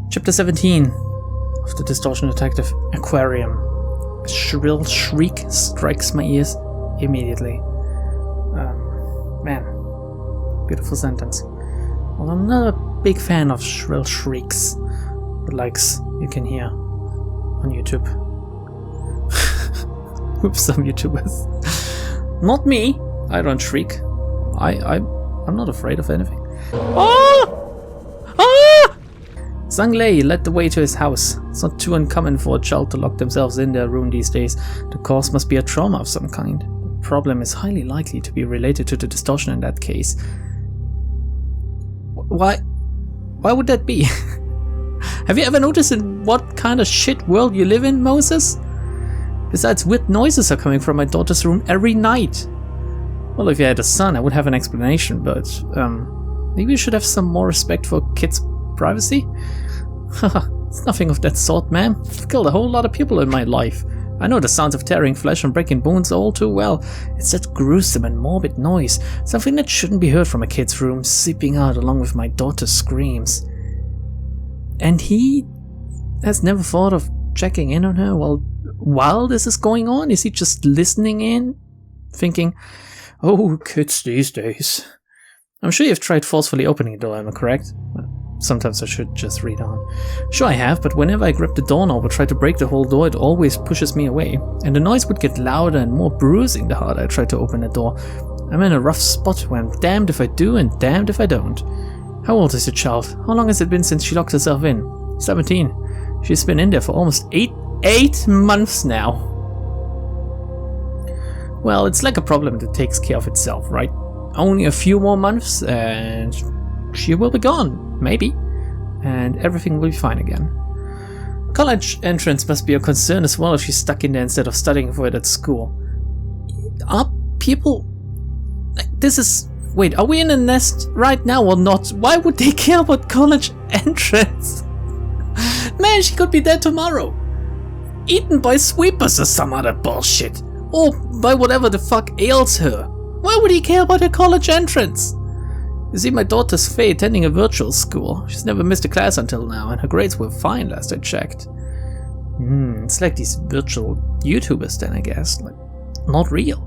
Chapter 17 of the Distortion Detective Aquarium. A shrill shriek strikes my ears immediately. Man, beautiful sentence. Well, I'm not a big fan of shrill shrieks, the likes you can hear on YouTube. With some YouTubers. Not me. I don't shriek. I'm not afraid of anything. Ah! Ah! Zhang Lei led the way to his house. It's not too uncommon for a child to lock themselves in their room these days. The cause must be a trauma of some kind. The problem is highly likely to be related to the distortion in that case. Why would that be? Have you ever noticed in what kind of shit world you live in, Moses? Besides, weird noises are coming from my daughter's room every night. Well, if you had a son, I would have an explanation, but maybe you should have some more respect for kids' privacy? Haha, it's nothing of that sort, ma'am. I've killed a whole lot of people in my life. I know the sounds of tearing flesh and breaking bones all too well. It's that gruesome and morbid noise, something that shouldn't be heard from a kid's room, seeping out along with my daughter's screams. And he has never thought of checking in on her while this is going on? Is he just listening in, thinking, oh, kids these days. I'm sure you've tried forcefully opening the door, am I correct? Sometimes I should just read on. Sure I have, but whenever I grab the doorknob or try to break the whole door, it always pushes me away. And the noise would get louder and more bruising the harder I try to open the door. I'm in a rough spot where I'm damned if I do and damned if I don't. How old is your child? How long has it been since she locked herself in? 17. She's been in there for almost 8 months now. Well, it's like a problem that takes care of itself, right? Only a few more months and she will be gone, maybe. And everything will be fine again. College entrance must be a concern as well if she's stuck in there instead of studying for it at school. Are people... This is... Wait, are we in a nest right now or not? Why would they care about college entrance? Man, she could be dead tomorrow. Eaten by sweepers or some other bullshit. Or by whatever the fuck ails her. Why would he care about her college entrance? You see, my daughter's Faye attending a virtual school. She's never missed a class until now, and her grades were fine last I checked. It's like these virtual YouTubers then, I guess. Like, not real.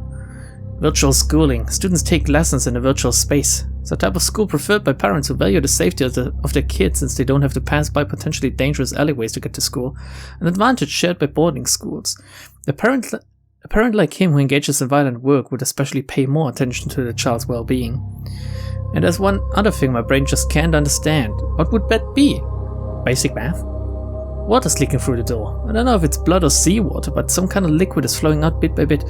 Virtual schooling. Students take lessons in a virtual space. It's a type of school preferred by parents who value the safety of their kids since they don't have to pass by potentially dangerous alleyways to get to school. An advantage shared by boarding schools. A parent like him who engages in violent work would especially pay more attention to the child's well-being. And there's one other thing my brain just can't understand. What would that be? Basic math? Water's leaking through the door. I don't know if it's blood or seawater, but some kind of liquid is flowing out bit by bit.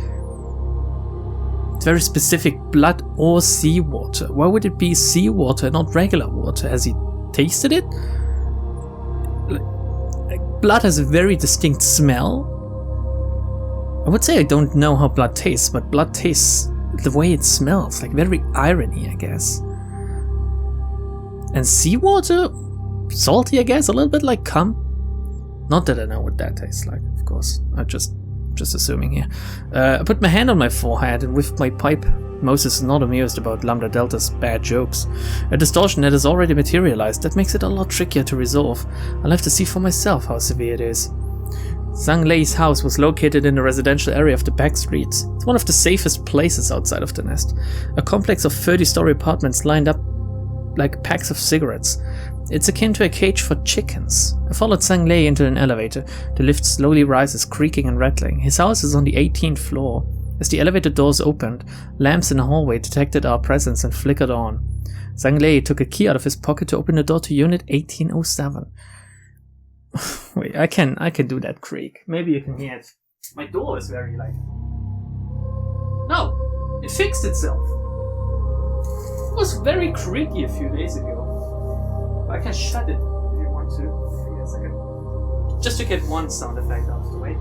It's very specific, blood or seawater. Why would it be seawater and not regular water? Has he tasted it? Blood has a very distinct smell. I would say I don't know how blood tastes, but blood tastes the way it smells, like very irony, I guess. And seawater? Salty, I guess, a little bit like cum. Not that I know what that tastes like, of course. I'm just assuming here. I put my hand on my forehead and whiffed my pipe. Moses is not amused about Lambda Delta's bad jokes. A distortion that has already materialized, that makes it a lot trickier to resolve. I'll have to see for myself how severe it is. Zhang Lei's house was located in the residential area of the back streets. It's one of the safest places outside of the nest. A complex of 30-story apartments lined up like packs of cigarettes. It's akin to a cage for chickens. I followed Zhang Lei into an elevator. The lift slowly rises, creaking and rattling. His house is on the 18th floor. As the elevator doors opened, lamps in the hallway detected our presence and flickered on. Zhang Lei took a key out of his pocket to open the door to unit 1807. Wait, I can do that creak. Maybe you can hear it. My door is very like... No! It fixed itself! It was very creaky a few days ago. I can shut it if you want to. Give me a second. Just to get one sound effect out of the way.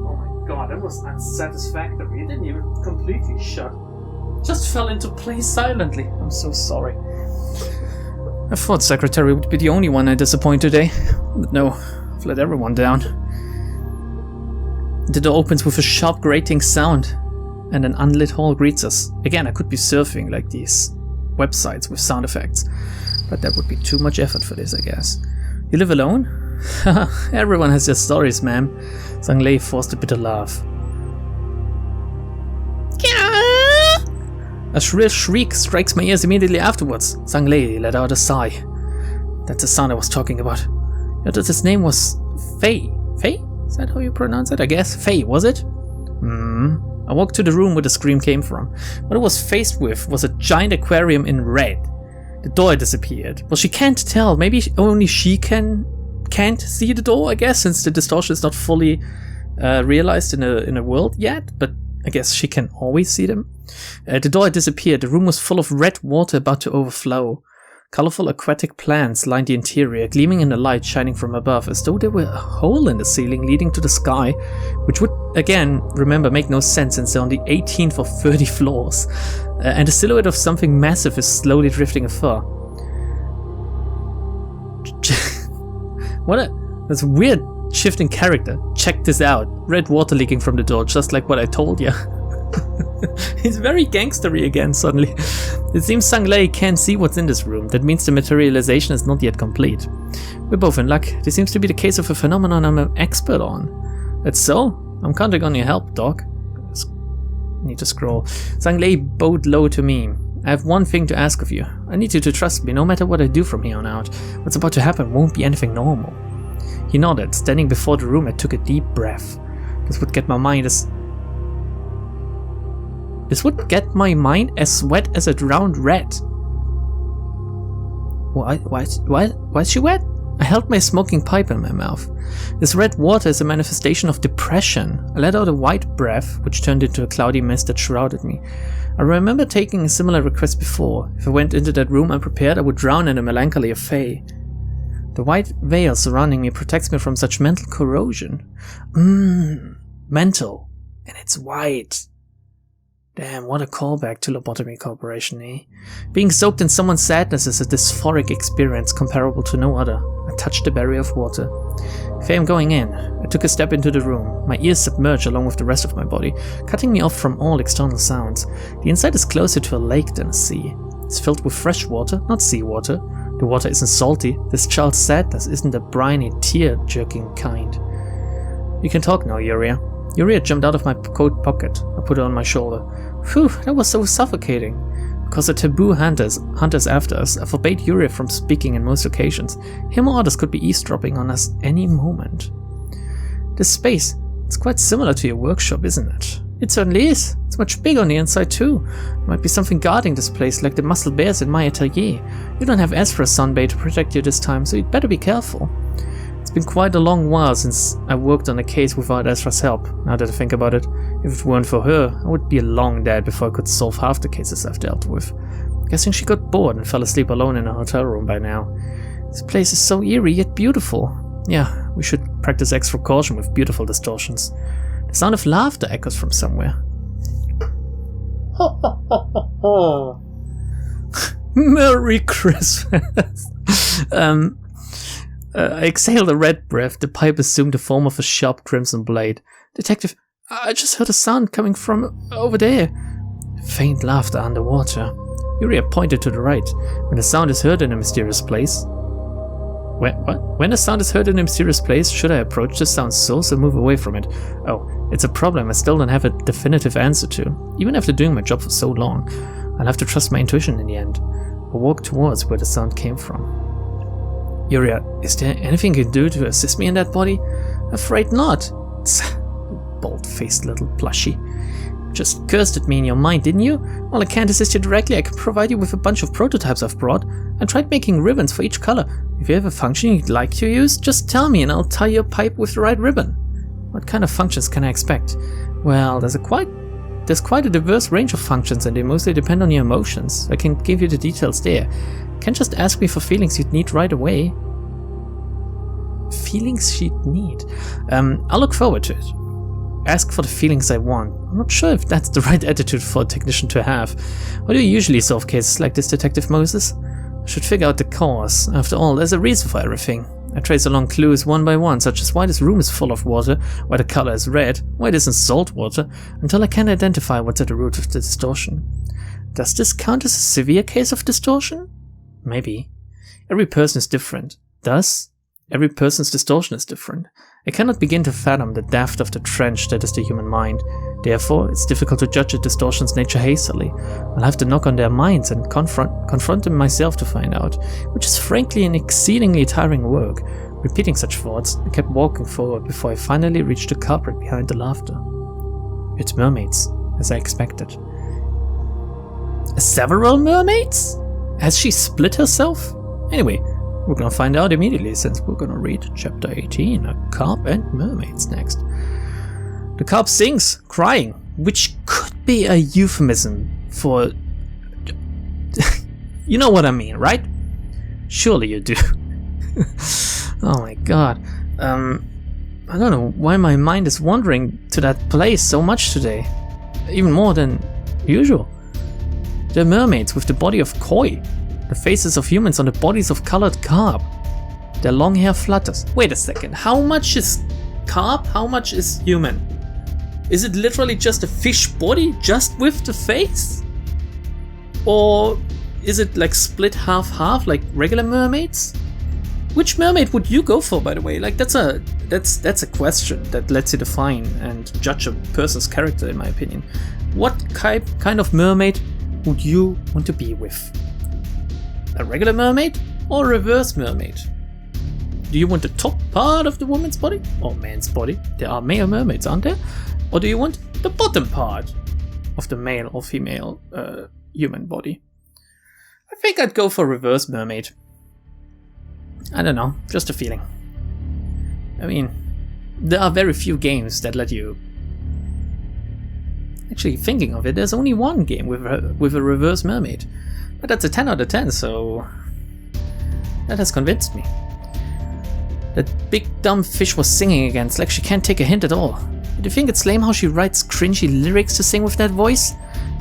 Oh my god, that was unsatisfactory. It didn't even completely shut. Just fell into place silently. I'm so sorry. I thought Secretary would be the only one I disappoint today. But no, I've let everyone down. The door opens with a sharp grating sound, and an unlit hall greets us. Again, I could be surfing like these websites with sound effects. But that would be too much effort for this, I guess. You live alone? Everyone has their stories, ma'am. Zhang Lei forced a bitter laugh. A shrill shriek strikes my ears immediately afterwards. Zhang Lei let out a sigh. That's the sound I was talking about. You thought his name was Fei. Fei? Is that how you pronounce it? I guess. Fei, was it? I walked to the room where the scream came from. What I was faced with was a giant aquarium in red. The door disappeared. Well, she can't tell. Maybe only she can't see the door, I guess, since the distortion is not fully realized in a world yet, but I guess she can always see them. The door had disappeared. The room was full of red water about to overflow. Colorful aquatic plants lined the interior, gleaming in the light shining from above, as though there were a hole in the ceiling leading to the sky, which would, again, remember, make no sense since they're on the 18th of 30 floors. And the silhouette of something massive is slowly drifting afar. That's a weird shift in character. Check this out. Red water leaking from the door, just like what I told you. He's very gangstery again suddenly. It seems Zhang Lei can't see what's in this room. That means the materialization is not yet complete. We're both in luck. This seems to be the case of a phenomenon I'm an expert on. That's so? I'm counting on your help, Doc. Need to scroll. Zhang Lei bowed low to me. I have one thing to ask of you. I need you to trust me no matter what I do from here on out. What's about to happen won't be anything normal. He nodded. Standing before the room, I took a deep breath. This would get my mind as wet as a drowned rat. Why is she wet? I held my smoking pipe in my mouth. This red water is a manifestation of depression. I let out a white breath, which turned into a cloudy mist that shrouded me. I remember taking a similar request before. If I went into that room unprepared, I would drown in the melancholy of Fei. The white veil surrounding me protects me from such mental corrosion. Mental. And it's white. Damn, what a callback to Lobotomy Corporation, eh? Being soaked in someone's sadness is a dysphoric experience comparable to no other. I touched the barrier of water. Fei, I'm going in. I took a step into the room. My ears submerged along with the rest of my body, cutting me off from all external sounds. The inside is closer to a lake than a sea. It's filled with fresh water, not seawater. The water isn't salty. This child's sadness isn't a briny, tear-jerking kind. You can talk now, Yuria. Yuria jumped out of my coat pocket. I put her on my shoulder. Phew, that was so suffocating. Because the taboo hunters after us, I forbade Yuria from speaking in most occasions. Him or others could be eavesdropping on us any moment. This space, it's quite similar to your workshop, isn't it? It certainly is. It's much bigger on the inside too. There might be something guarding this place, like the muscle bears in my atelier. You don't have Ezra's sunbait to protect you this time, so you'd better be careful. It's been quite a long while since I worked on a case without Ezra's help, now that I think about it. If it weren't for her, I would be long dead before I could solve half the cases I've dealt with. Guessing she got bored and fell asleep alone in a hotel room by now. This place is so eerie yet beautiful. Yeah, we should practice extra caution with beautiful distortions. The sound of laughter echoes from somewhere. Merry Christmas! I exhaled a red breath. The pipe assumed the form of a sharp crimson blade. Detective, I just heard a sound coming from over there. Faint laughter underwater. Yuria pointed to the right. When the sound is heard in a mysterious place... When the sound is heard in a mysterious place, should I approach the sound source or move away from it? Oh, it's a problem I still don't have a definitive answer to. Even after doing my job for so long, I'll have to trust my intuition in the end. I walked towards where the sound came from. Yuria, is there anything you can do to assist me in that body? Afraid not. Bold-faced little plushie. Just cursed at me in your mind, didn't you? Well, I can't assist you directly. I can provide you with a bunch of prototypes I've brought. I tried making ribbons for each color. If you have a function you'd like to use, just tell me and I'll tie your pipe with the right ribbon. What kind of functions can I expect? Well, there's quite a diverse range of functions and they mostly depend on your emotions. I can give you the details there. You can't just ask me for feelings you'd need right away. Feelings she'd need? I'll look forward to it. Ask for the feelings I want. I'm not sure if that's the right attitude for a technician to have. Why do you usually solve cases like this, Detective Moses? I should figure out the cause. After all, there's a reason for everything. I trace along clues one by one, such as why this room is full of water, why the color is red, why it isn't salt water, until I can identify what's at the root of the distortion. Does this count as a severe case of distortion? Maybe. Every person is different. Thus, every person's distortion is different. I cannot begin to fathom the depth of the trench that is the human mind. Therefore, it's difficult to judge a distortion's nature hastily. I'll have to knock on their minds and confront them myself to find out, which is frankly an exceedingly tiring work. Repeating such thoughts, I kept walking forward before I finally reached the culprit behind the laughter. It's mermaids, as I expected. Several mermaids? Has she split herself? Anyway, we're gonna find out immediately, since we're gonna read chapter 18, A Carp and Mermaids, next. The carp sings, crying, which could be a euphemism for... You know what I mean, right? Surely you do. Oh my god. I don't know why my mind is wandering to that place so much today. Even more than usual. They're mermaids with the body of koi. The faces of humans on the bodies of colored carp. Their long hair flutters. Wait a second, how much is carp? How much is human? Is it literally just a fish body just with the face? Or is it like split half-half like regular mermaids? Which mermaid would you go for, by the way? Like that's a question that lets you define and judge a person's character, in my opinion. What kind of mermaid would you want to be with? A regular mermaid or a reverse mermaid? Do you want the top part of the woman's body or man's body? There are male mermaids, aren't there? Or do you want the bottom part of the male or female human body? I think I'd go for reverse mermaid. I don't know, just a feeling. I mean, there are very few games that let you... Actually, thinking of it, there's only one game with a reverse mermaid. But that's a 10 out of 10, so... That has convinced me. That big dumb fish was singing again, it's like she can't take a hint at all. Do you think it's lame how she writes cringy lyrics to sing with that voice?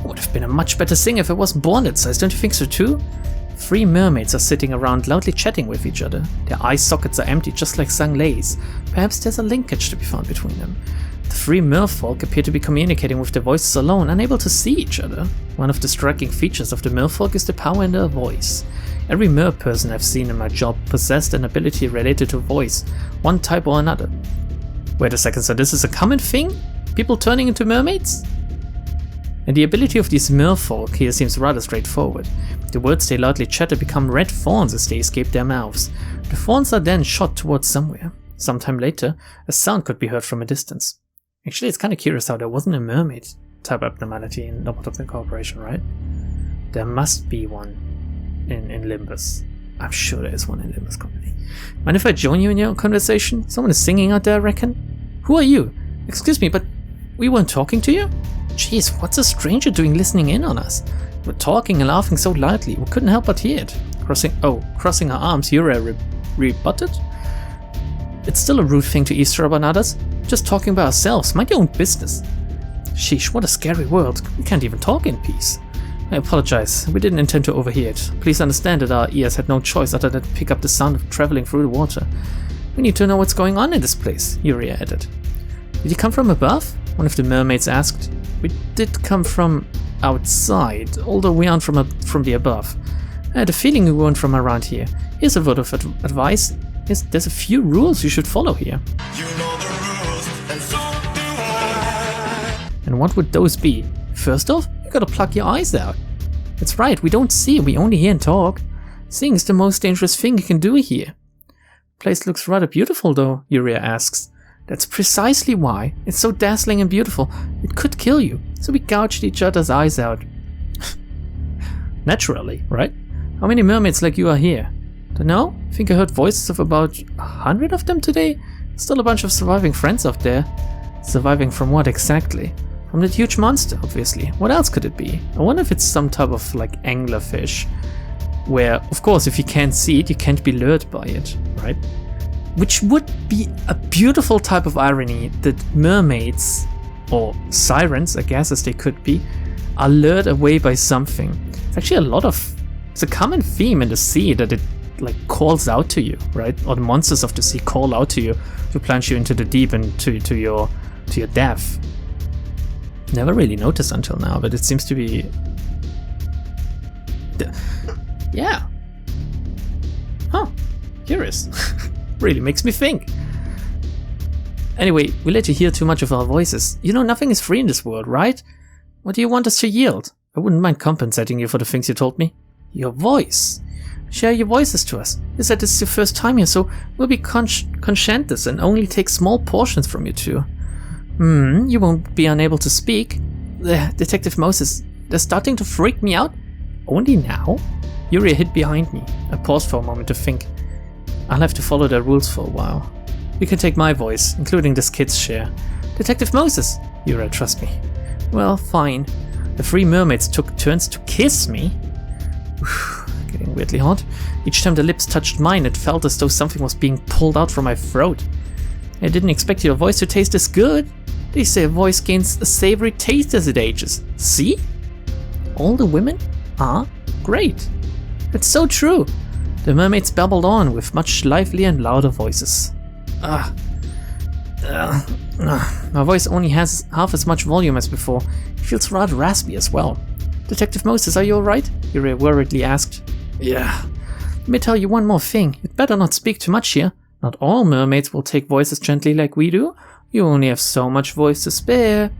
I would have been a much better singer if I wasn't born that size, don't you think so too? 3 mermaids are sitting around loudly chatting with each other. Their eye sockets are empty just like sung lays. Perhaps there's a linkage to be found between them. The 3 merfolk appear to be communicating with their voices alone, unable to see each other. One of the striking features of the merfolk is the power in their voice. Every mer person I've seen in my job possessed an ability related to voice, one type or another. Wait a second, so this is a common thing? People turning into mermaids? And the ability of these merfolk here seems rather straightforward. The words they loudly chatter become red thorns as they escape their mouths. The thorns are then shot towards somewhere. Sometime later, a sound could be heard from a distance. Actually, it's kind of curious how there wasn't a mermaid type abnormality in Lobotomy Corporation, right? There must be one in Limbus. I'm sure there is one in Limbus Company. Mind if I join you in your conversation? Someone is singing out there, I reckon? Who are you? Excuse me, but we weren't talking to you? Jeez, what's a stranger doing listening in on us? We're talking and laughing so loudly, we couldn't help but hear it. Crossing her arms, Yura rebutted. It's still a rude thing to eavesdrop on others. Just talking by ourselves, mind your own business. Sheesh, what a scary world. We can't even talk in peace. I apologize, we didn't intend to overhear it. Please understand that our ears had no choice other than to pick up the sound of traveling through the water. We need to know what's going on in this place, Yuri added. Did you come from above? One of the mermaids asked. We did come from outside, although we aren't from the above. I had a feeling we weren't from around here. Here's a word of advice. There's a few rules you should follow here. You know the rules, and so do I. And what would those be? First off, you gotta plug your eyes out. That's right, we don't see, we only hear and talk. Seeing is the most dangerous thing you can do here. Place looks rather beautiful though, Yuria asks. That's precisely why. It's so dazzling and beautiful. It could kill you, so we gouged each other's eyes out. Naturally, right? How many mermaids like you are here? Don't know? I think I heard voices of about 100 of them today. Still a bunch of surviving friends up there. Surviving from what exactly? From that huge monster, obviously. What else could it be? I wonder if it's some type of like anglerfish. Where, of course, if you can't see it, you can't be lured by it, right? Which would be a beautiful type of irony that mermaids, or sirens, I guess as they could be, are lured away by something. It's actually it's a common theme in the sea that it like calls out to you, right? Or the monsters of the sea call out to you to plunge you into the deep and to your death. Never really noticed until now, but it seems to be... Yeah. Curious. Really makes me think. Anyway, we let you hear too much of our voices. You know nothing is free in this world, right? What do you want us to yield? I wouldn't mind compensating you for the things you told me. Your voice. Share your voices to us. You said this is your first time here, so we'll be conscientious and only take small portions from you two. You won't be unable to speak. Detective Moses, they're starting to freak me out. Only now? Yuria hid behind me. I paused for a moment to think. I'll have to follow their rules for a while. You can take my voice, including this kid's share. Detective Moses! Yuria, trust me. Well, fine. The 3 mermaids took turns to kiss me. Getting weirdly hot. Each time the lips touched mine, it felt as though something was being pulled out from my throat. I didn't expect your voice to taste this good. They say a voice gains a savory taste as it ages. See? All the women are great. It's so true. The mermaids babbled on with much livelier and louder voices. My voice only has half as much volume as before. It feels rather raspy as well. Detective Moses, are you alright? Yuria worriedly asked. Yeah. Let me tell you one more thing. You'd better not speak too much here. Not all mermaids will take voices gently like we do. You only have so much voice to spare.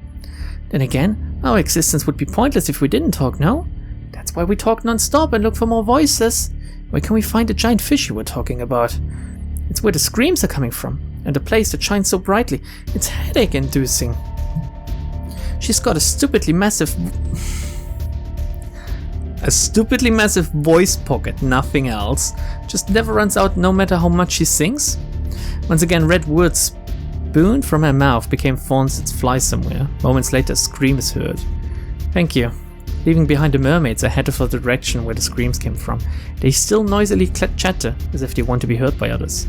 Then again, our existence would be pointless if we didn't talk, no? That's why we talk non-stop and look for more voices. Where can we find the giant fish you were talking about? It's where the screams are coming from, and the place that shines so brightly. It's headache-inducing. She's got a stupidly massive voice pocket, nothing else. Just never runs out no matter how much she sings. Once again, red words spooned from her mouth became thorns that fly somewhere. Moments later, a scream is heard. Thank you. Leaving behind the mermaids, I headed for the direction where the screams came from. They still noisily chatter, as if they want to be heard by others.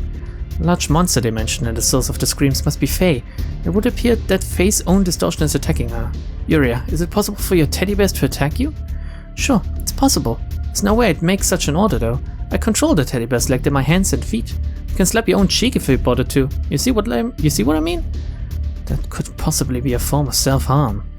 A large monster they mentioned, and the source of the screams must be Faye. It would appear that Faye's own distortion is attacking her. Yuria, is it possible for your teddy bears to attack you? Sure, it's possible. There's no way I'd make such an order though. I control the teddy bears like they're my hands and feet. You can slap your own cheek if you bother to. You see what I mean? That could possibly be a form of self-harm.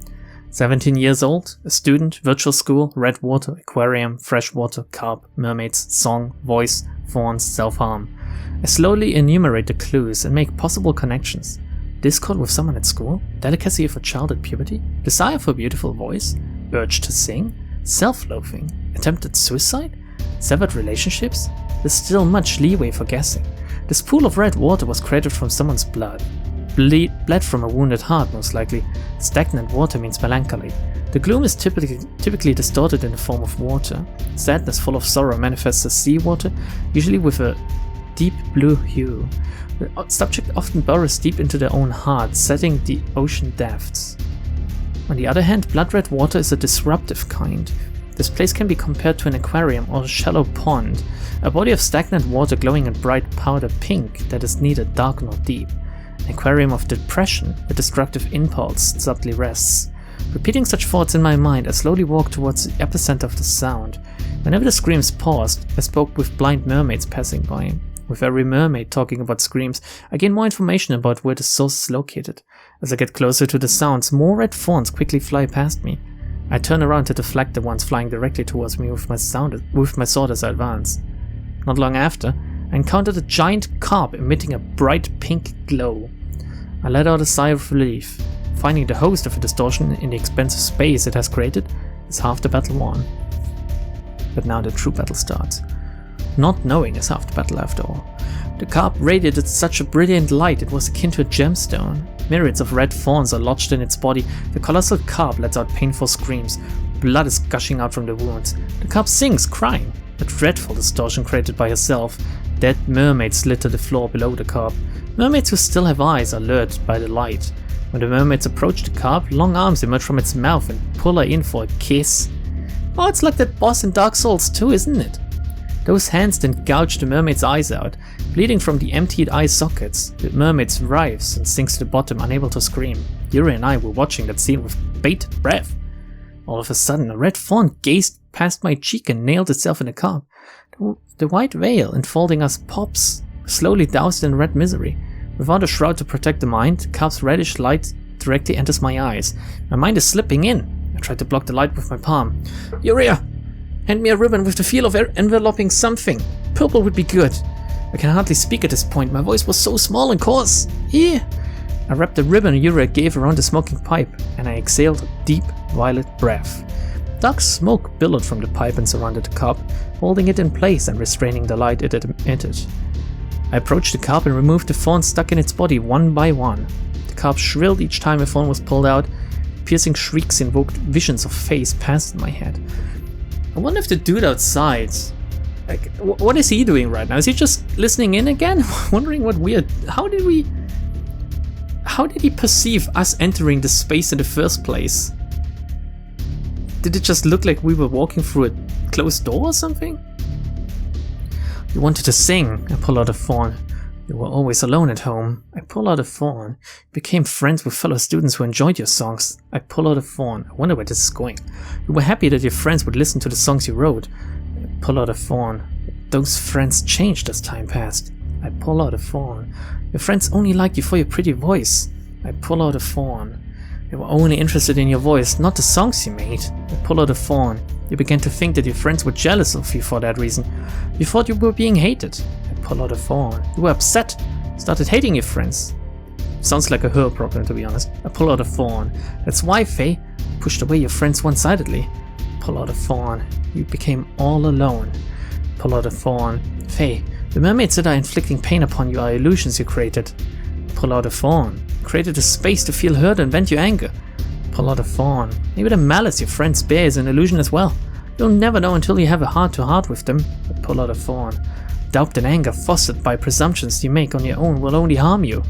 17 years old, a student, virtual school, red water, aquarium, freshwater, carp, mermaids, song, voice, thorns, self-harm. I slowly enumerate the clues and make possible connections. Discord with someone at school, delicacy of a child at puberty, desire for a beautiful voice, urge to sing, self-loathing, attempted suicide, severed relationships. There's still much leeway for guessing. This pool of red water was created from someone's blood. Bled from a wounded heart, most likely. Stagnant water means melancholy. The gloom is typically distorted in the form of water. Sadness full of sorrow manifests as seawater, usually with a deep blue hue. The subject often burrows deep into their own heart, setting the ocean depths. On the other hand, blood red water is a disruptive kind. This place can be compared to an aquarium or a shallow pond, a body of stagnant water glowing in bright powder pink that is neither dark nor deep. An aquarium of depression, a destructive impulse subtly rests. Repeating such thoughts in my mind, I slowly walked towards the epicenter of the sound. Whenever the screams paused, I spoke with blind mermaids passing by. With every mermaid talking about screams, I gain more information about where the source is located. As I get closer to the sounds, more red thorns quickly fly past me. I turn around to deflect the ones flying directly towards me with my sword as I advance. Not long after, I encountered a giant carp emitting a bright pink glow. I let out a sigh of relief. Finding the host of a distortion in the expansive space it has created is half the battle won. But now the true battle starts. Not knowing is half the battle after all. The carp radiated such a brilliant light it was akin to a gemstone. Myriads of red thorns are lodged in its body. The colossal carp lets out painful screams. Blood is gushing out from the wounds. The carp sings, crying. A dreadful distortion created by herself. Dead mermaids litter the floor below the carp. Mermaids who still have eyes are lured by the light. When the mermaids approach the carp, long arms emerge from its mouth and pull her in for a kiss. Oh, it's like that boss in Dark Souls 2, isn't it? Those hands then gouge the mermaid's eyes out. Bleeding from the emptied eye sockets, the mermaid writhes and sinks to the bottom, unable to scream. Yuri and I were watching that scene with bated breath. All of a sudden, a red fawn gazed past my cheek and nailed itself in the carp. The white veil enfolding us pops, slowly doused in red misery. Without a shroud to protect the mind, the carp's reddish light directly enters my eyes. My mind is slipping in. I try to block the light with my palm. Yuria! Hand me a ribbon with the feel of enveloping something. Purple would be good. I can hardly speak at this point, my voice was so small and coarse. Here! I wrapped the ribbon Yura gave around the smoking pipe, and I exhaled a deep, violet breath. Dark smoke billowed from the pipe and surrounded the cup, holding it in place and restraining the light it emitted. I approached the cup and removed the thorns stuck in its body one by one. The cup shrilled each time a thorn was pulled out. Piercing shrieks invoked visions of face past in my head. I wonder if the dude outside, like, what is he doing right now? Is he just listening in again? Wondering what weird... How did he perceive us entering the space in the first place? Did it just look like we were walking through a closed door or something? You wanted to sing. I pull out a thorn. You were always alone at home. I pull out a thorn. You became friends with fellow students who enjoyed your songs. I pull out a thorn. I wonder where this is going. You were happy that your friends would listen to the songs you wrote. I pull out a thorn. Those friends changed as time passed. I pull out a thorn. Your friends only liked you for your pretty voice. I pull out a thorn. They were only interested in your voice, not the songs you made. I pull out a thorn. You began to think that your friends were jealous of you for that reason. You thought you were being hated. I pull out a thorn. You were upset. Started hating your friends. Sounds like a her problem, to be honest. I pull out a thorn. That's why, Faye. Pushed away your friends one-sidedly. Pull out a thorn. You became all alone. Pull out a thorn. Faye, the mermaids that are inflicting pain upon you are illusions you created. Pull out a thorn. Created a space to feel hurt and vent your anger. Pull out a thorn. Maybe the malice your friends bear is an illusion as well. You'll never know until you have a heart-to-heart with them. But pull out a thorn. Doubt and anger fostered by presumptions you make on your own will only harm you.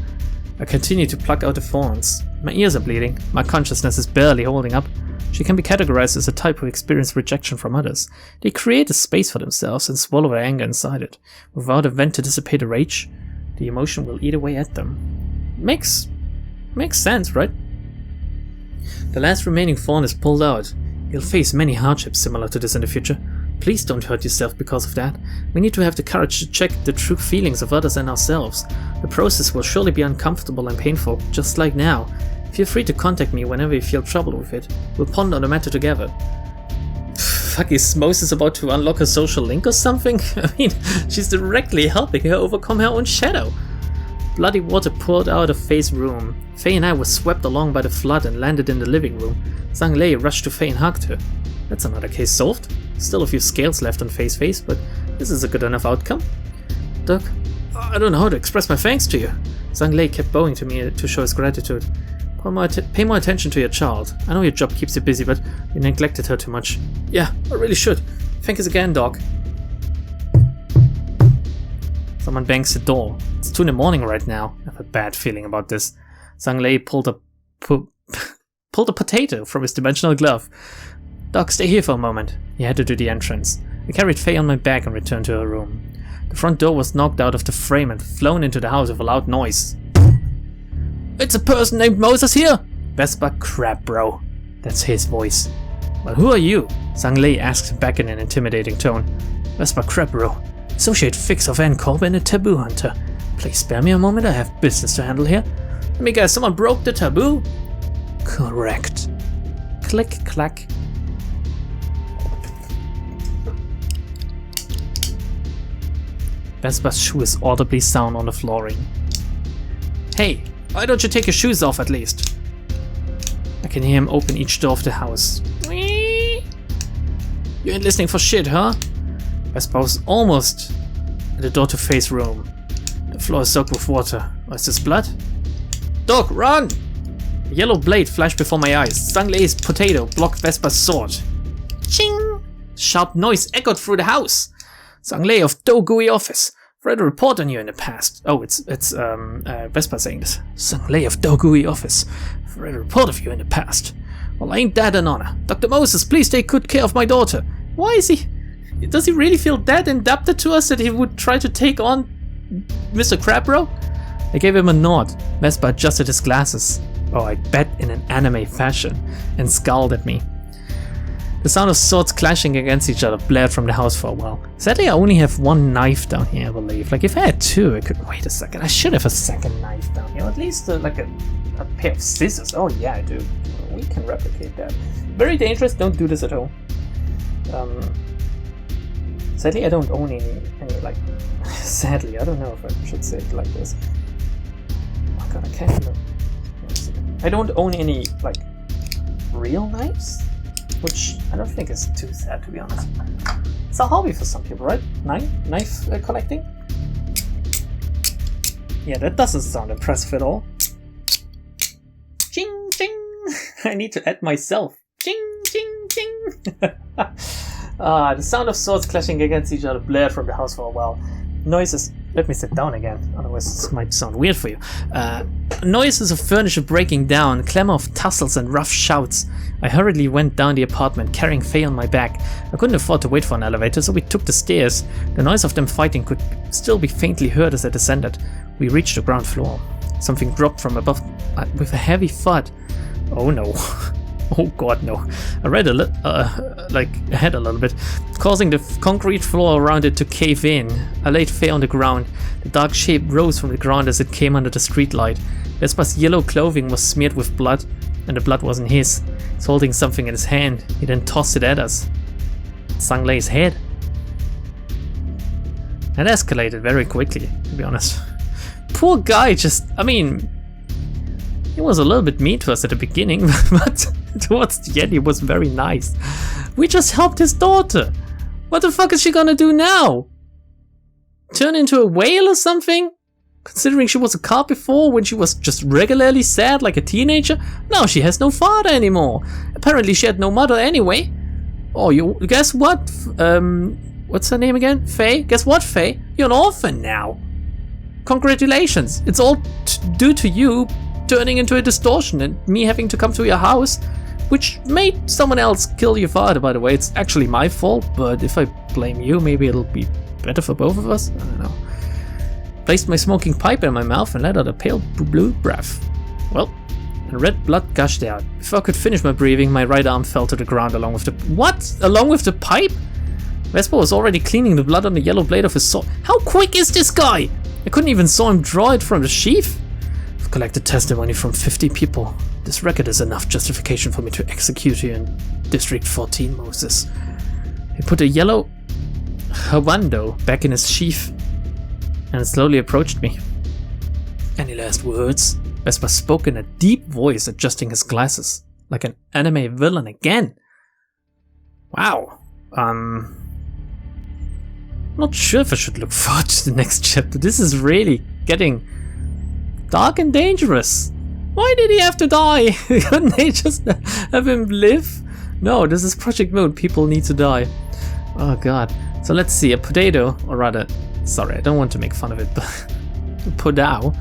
I continue to pluck out the thorns. My ears are bleeding. My consciousness is barely holding up. She can be categorized as a type who experience rejection from others. They create a space for themselves and swallow their anger inside it. Without a vent to dissipate the rage, the emotion will eat away at them. Makes sense, right? The last remaining thorn is pulled out. You'll face many hardships similar to this in the future. Please don't hurt yourself because of that. We need to have the courage to check the true feelings of others and ourselves. The process will surely be uncomfortable and painful, just like now. Feel free to contact me whenever you feel trouble with it. We'll ponder the matter together. Fuck, is Moses about to unlock a social link or something? I mean, she's directly helping her overcome her own shadow. Bloody water poured out of Faye's room. Faye and I were swept along by the flood and landed in the living room. Zhang Lei rushed to Faye and hugged her. That's another case solved. Still a few scales left on Faye's face, but this is a good enough outcome. Doc, I don't know how to express my thanks to you. Zhang Lei kept bowing to me to show his gratitude. Pay more attention to your child. I know your job keeps you busy, but you neglected her too much. Yeah, I really should. Thanks again, Doc. Someone bangs the door. It's 2 in the morning right now. I have a bad feeling about this. Zhang Lei pulled a potato from his dimensional glove. Doc, stay here for a moment. He headed to the entrance. I carried Faye on my back and returned to her room. The front door was knocked out of the frame and flown into the house with a loud noise. It's a person named Moses here! Vespa crap, bro. That's his voice. Well, who are you? Zhang Lei asked back in an intimidating tone. Vespa crap, bro. Associate Fix of LobCorp and a taboo hunter. Please spare me a moment, I have business to handle here. Let me guess, someone broke the taboo? Correct. Click, clack. Vespa's shoes audibly sound on the flooring. Hey, why don't you take your shoes off at least? I can hear him open each door of the house. You ain't listening for shit, huh? Vespa was almost at the door to Faye's room. The floor is soaked with water. Is this blood? Doc, run! A yellow blade flashed before my eyes. Zhang Lei's potato blocked Vespa's sword. Ching! Sharp noise echoed through the house. Zhang Lei of Dogui office. Read a report on you in the past. Oh, it's Vespa saying this. Zhang Lei of Dogui office. Read a report of you in the past. Well, ain't that an honor? Dr. Moses, please take good care of my daughter. Why is he... Does he really feel that indebted to us that he would try to take on Mr. Crabro? I gave him a nod. Vespa adjusted his glasses. Oh, I bet in an anime fashion. And scowled at me. The sound of swords clashing against each other blared from the house for a while. Sadly, I only have 1 knife down here, I believe. Like, if I had 2, I could... Wait a second, I should have a second knife down here. Or at least, like, a pair of scissors. Oh, yeah, I do. We can replicate that. Very dangerous, don't do this at home. Sadly, I don't own any like... Sadly, I don't know if I should say it like this. Oh god, I can't even... I don't own any, like, real knives, which I don't think is too sad, to be honest. It's a hobby for some people, right? Knife collecting? Yeah, that doesn't sound impressive at all. Ching, ching! I need to add myself. Ching, ching, ching! The sound of swords clashing against each other blared from the house for a while. Noises... Let me sit down again, otherwise this might sound weird for you. Noises of furniture breaking down, clamor of tussles and rough shouts. I hurriedly went down the apartment, carrying Faye on my back. I couldn't afford to wait for an elevator, so we took the stairs. The noise of them fighting could still be faintly heard as I descended. We reached the ground floor. Something dropped from above with a heavy thud. Oh no. Oh god, no. I read ahead a little bit, causing the concrete floor around it to cave in. I laid Faye on the ground. The dark shape rose from the ground as it came under the streetlight. Vespa's yellow clothing was smeared with blood, and the blood wasn't his. He's holding something in his hand. He then tossed it at us. Sanglei's head. That escalated very quickly, to be honest. Poor guy I mean, he was a little bit mean to us at the beginning, but towards the end he was very nice. We just helped his daughter. What the fuck is she gonna do now? Turn into a whale or something? Considering she was a cop before when she was just regularly sad like a teenager, now she has no father anymore. Apparently she had no mother anyway. Oh, you guess what? What's her name again? Faye? Guess what, Faye? You're an orphan now. Congratulations. It's all due to you turning into a distortion and me having to come to your house, which made someone else kill your father, by the way. It's actually my fault, but if I blame you, maybe it'll be better for both of us. I don't know. Placed my smoking pipe in my mouth and let out a pale blue breath. Well, and red blood gushed out. Before I could finish my breathing, my right arm fell to the ground along with the... What? Along with the pipe? Vespa was already cleaning the blood on the yellow blade of his sword. How quick is this guy? I couldn't even saw him draw it from the sheath. I've collected testimony from 50 people. This record is enough justification for me to execute you in District 14, Moses. He put a yellow Hawando back in his sheath and slowly approached me. Any last words? Vespa spoke in a deep voice, adjusting his glasses. Like an anime villain again. Wow. Not sure if I should look forward to the next chapter. This is really getting dark and dangerous. Why did he have to die? Couldn't they just have him live? No, this is Project Moon. People need to die. Oh god. So let's see. A potato, or rather, sorry, I don't want to make fun of it, but a podao,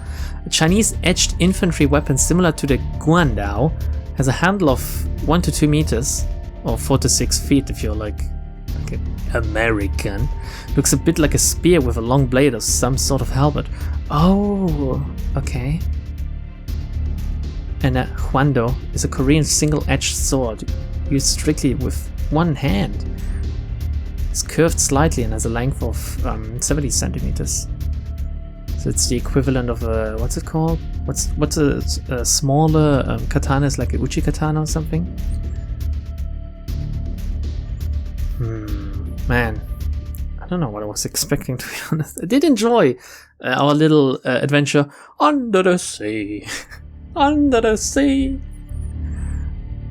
a Chinese etched infantry weapon similar to the guandao, has a handle of 1 to 2 meters, or 4 to 6 feet if you're like an American. Looks a bit like a spear with a long blade or some sort of halberd. Oh, okay. And a Hwando is a Korean single-edged sword used strictly with one hand. It's curved slightly and has a length of 70 centimeters. So it's the equivalent of a, what's it called? What's a smaller katana? Is like a uchi katana or something? Man, I don't know what I was expecting, to be honest. I did enjoy our little adventure under the sea. Under the sea.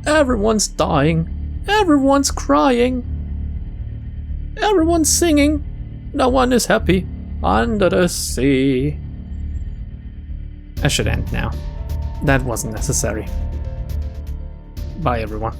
Everyone's dying. Everyone's crying. Everyone's singing. No one is happy. Under the sea. I should end now. That wasn't necessary. Bye, everyone.